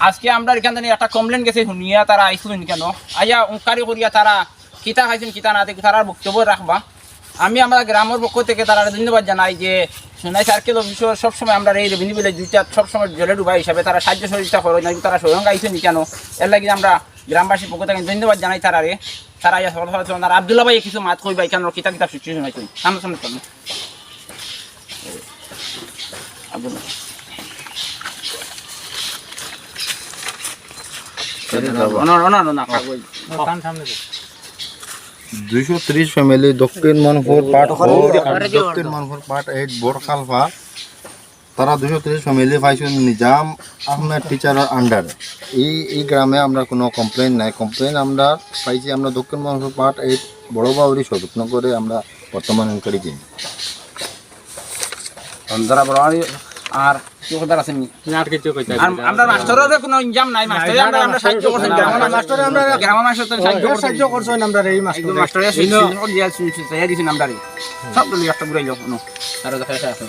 আজকে আমরা এখান থেকে একটা কমপ্লেন গেছে শুনিয়া তারা আইসুন কেন আইয়া উঙ্কারি করিয়া তারা কিতা খাইছেন কিতা না থেকে তারা বক্তব্য রাখবা। আমি আমরা গ্রামের পক্ষ থেকে তারা ধন্যবাদ জানাই যে সোনাই সার্কেল অফিসর সবসময় আমরা এই রেভিনিউ বিলে দুইটা সবসময় জলে ডুবা হিসাবে তারা সাহায্য সহযোগিতা করে না, তারা স্বয়ং আইসেন কেন এর লাগে আমরা গ্রামবাসীর পক্ষ থেকে ধন্যবাদ জানাই তারারে। তারা ইয়া সরকার আবদুল্লাহ ভাই কিছু মাত কইবা কেন কিতা কিতা সিচুয়েশন হয়েছে সামনে সামনে সামনে আবদুল্লাহ 230 ফ্যামিলি দক্ষিণ মনপুর পার্ট 4 দক্ষিণ মনপুর পার্ট 8 বোরখালফা তারা 230 ফ্যামিলি পাইছেন নিজাম আহমেদ টিচারের আন্ডার। এই গ্রামে আমরা কোনো কমপ্লেন নাই, কমপ্লেন আমরা পাইছি আমরা দক্ষিণ মনপুর পার্ট 8 বড় বাউরি সদরনগরে আমরা বর্তমান ইনকোয়ারি দিই। অন্ধরা বড় আর চৌকদার আছেন আর কিছু কইতে আর আমরা মাস্টারের কোনো ইনজাম নাই, মাস্টারে আমরা সাহায্য করছেন মাস্টারে আমরা গ্রাম মাস্টার সাহায্য করছেন আমরা এই মাস্টারে দিয়েছেন আমরা সব একটা ঘুরাইলো আর দেখা আছে।